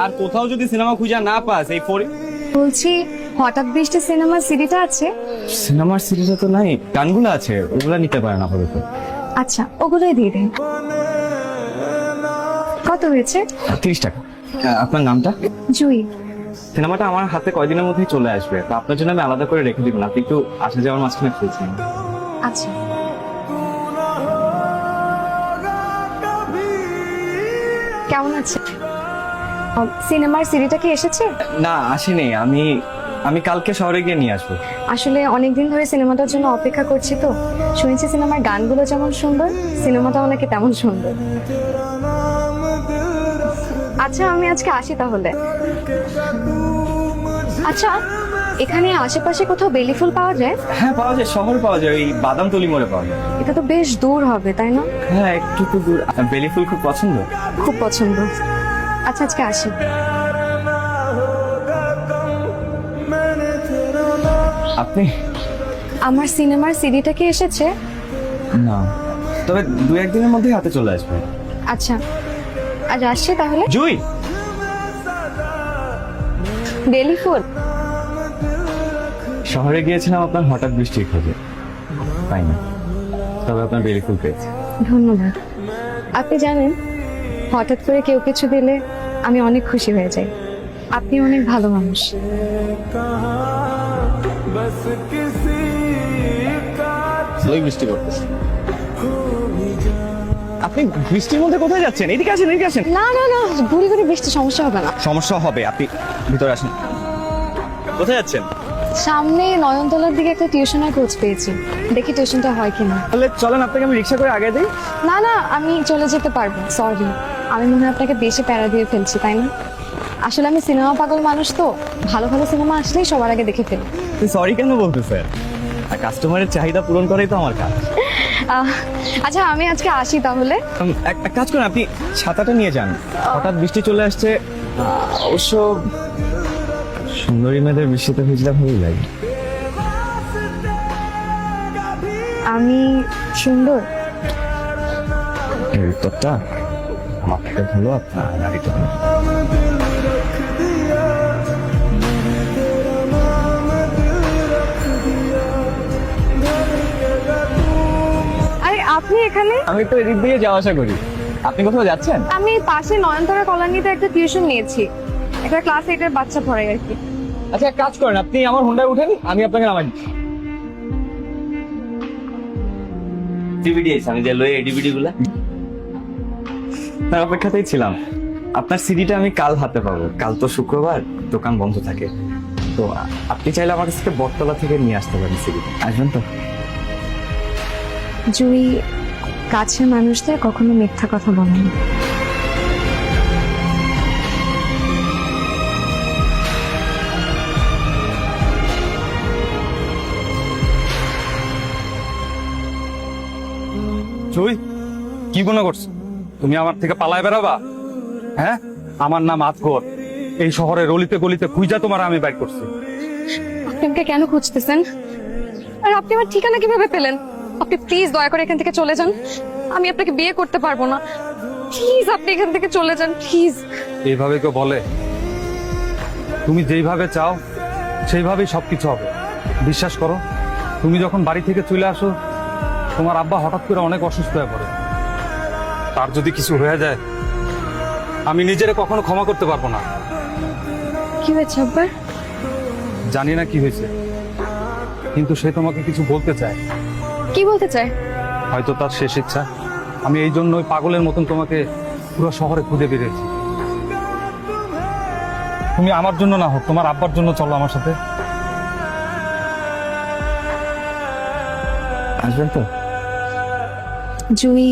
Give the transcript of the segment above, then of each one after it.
আর কোথাও যদি সিনেমা খুঁজে না পাস এই বলছি হঠাৎ বৃষ্টি সিনেমার সিডিটা আছে? সিনেমার সিরিজে তো নাই, গানগুলো আছে, ওগুলা নিতে পারে না আপাতত। আচ্ছা ওগুলোই দিয়ে দিন। কত হয়েছে? 30 টাকা। আপনার নামটা? জুই। সিনেমাটা আমার হাতে কয়দিনের মধ্যেই চলে আসবে, তো আপনার জন্য আমি আলাদা করে রেখে দিব না, আপনি একটু আসা যাওয়ার মাঝখানে খুঁজছেন। আচ্ছা কেমন আছে? সিনেমার সিডিটা কি এসেছে? না আসেনি, আমি কালকে শহরে গিয়ে নিয়ে আসবো। আসলে অনেকদিন ধরে সিনেমাটার জন্য অপেক্ষা করছি, তো শুনেছি সিনেমার গানগুলো যেমন সুন্দর সিনেমাটাও নাকি তেমন সুন্দর। আচ্ছা আমি আজকে আসি তাহলে। আচ্ছা এখানে আশেপাশে কোথাও বেলি ফুল পাওয়া যায়? হ্যাঁ পাওয়া যায়, শহরে পাওয়া যায়, ওই বাদামতলি মোড়ে পাওয়া যায়। এটা তো বেশ দূর হবে তাই না? হ্যাঁ একটু তো দূর। বেলি ফুল খুব পছন্দ? খুব পছন্দ। আচ্ছা আজকে আসি। আপনি? আমার সিনেমার সিডিটা কি এসেছে? না, তবে 2-1 দিনের মধ্যেই হাতে চলে আসবে। আচ্ছা আজ আসছি তাহলে। জুই, বেলি ফুল? শহরে গিয়েছিলাম আপনার হঠাৎ বৃষ্টির খোঁজে, পাই না, তবে আপনার বেলি ফুল পেয়েছি। ধন্যবাদ। আপনি জানেন হঠাৎ করে কেউ কিছু দিলে আমি অনেক খুশি হয়ে যাই। আপনি অনেক ভালো মানুষ। ওই বৃষ্টি করতেছে। আপনি বৃষ্টির মধ্যে কোথায় যাচ্ছেন? এদিকে আসেন, এদিকে আসেন। না না না, ঘুরি ঘুরি বৃষ্টি সমস্যা হবে না। সমস্যা হবে, আপনি ভিতরে আসেন। কোথায় যাচ্ছেন? সামনে নয়নতলার দিকে একটা টিউশনের খোঁজ পেয়েছি, দেখি টিউশনটা হয় কিনা। তাহলে চলেন, আপনাকে আমি রিক্সা করে আগে দিই। না না আমি চলে যেতে পারবো, সরি। আমি মনে হয় আপনাকে বেশি প্যারা দিয়ে ফেলছি তাই না? আসলে আমি সিনেমা পাগল মানুষ, তো ভালো ভালো সিনেমা আসলেই সবার আগে দেখে ফেলি। সরি কেন বলতেছেন? আর কাস্টমারের চাহিদা পূরণ করাই তো আমার কাজ। আচ্ছা আমি আজকে আসি তাহলে। এক কাজ করেন, আপনি ছাতাটা নিয়ে যান, হঠাৎ বৃষ্টি চলে আসছে। অবশ্য সুন্দরী মেয়েদের বৃষ্টিতে ভিজলে ভালোই লাগে। আমি সুন্দর? এই উত্তরটা আমার থেকে ভালো আপনার নারী তো। আরে আপনি এখানে? আমি তো এদিক দিয়ে যাওয়া আসা করি। আপনি কোথাও যাচ্ছেন? আমি পাশে নয়নতারা কলোনিতে একটা টিউশন নিয়েছি, একটা ক্লাস 8 এর বাচ্চা পড়াই আর কি। আচ্ছা এক কাজ করেন, আপনি আমার হোন্ডায় উঠেন, আমি আপনাকে নামাই দিচ্ছি। ডিভিডি আছে, আমি যে লয়ে ডিভিডি গুলা তার অপেক্ষাতেই ছিলাম। আপনার সিডিটা আমি কাল হাতে পাবো, কাল তো শুক্রবার, দোকান বন্ধ থাকে। তো আপনি চাইলে আমার কাছ থেকে বটতলা থেকে নিয়ে আসতে পারেন সিডি। আসবেন তো? জুই কাছের মানুষদের কখনো মিথ্যা কথা বলে না। জুই, কি মনে করছো তুমি আমার থেকে পালায় বেড়াবা? হ্যাঁ, আমার নাম আজগর। এই শহরের অলিতে গলিতে খুঁজা তোমার আমি বাইর করছি। আপনি আমাকে কেন খুঁজতেছেন? আর আপনি আমার ঠিকানা কিভাবে পেলেন? আপনি প্লিজ দয়া করে এখান থেকে চলে যান, আমি আপনাকে বিয়ে করতে পারবো না। প্লিজ আপনি এখান থেকে চলে যান প্লিজ। এইভাবে কেউ বলে? তুমি যেইভাবে চাও সেইভাবেই সবকিছু হবে। বিশ্বাস করো, তুমি যখন বাড়ি থেকে চলে আসো তোমার আব্বা হঠাৎ করে অনেক অসুস্থ হয়ে পড়ে। তার যদি কিছু হয়ে যায় আমি নিজেরে কখনো ক্ষমা করতে পারবো না। কি হয়েছে আব্বার? জানি না কি হয়েছে, কিন্তু সে তোমাকে কিছু বলতে চায়। কি বলতে চায়? হয়তো তার শেষ ইচ্ছা। আমি এই জন্য ওই পাগলের মতন তোমাকে পুরো শহরে খুঁজে বেরিয়েছি। তুমি আমার জন্য না হোক, তোমার আব্বার জন্য চলো আমার সাথে। আসবেন তো? জুই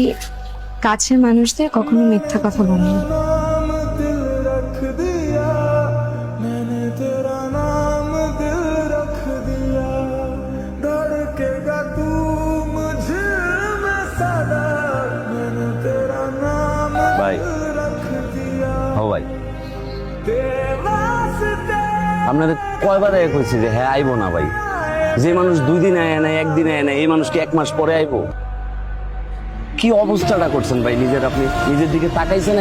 কাছের মানুষদের কখনো মিথ্যা কথা বলে না। ভাই, ও ভাই, আপনাদের কয়বার এক হয়েছে যে হ্যাঁ আইবো না ভাই? যে মানুষ 2 দিন আয় না, 1 দিন আয় না, এই মানুষ কি 1 মাস পরে আইবো? কি অবস্থাটা করছেন ভাই নিজের, আপনি নিজের দিকে তাকাইছেন?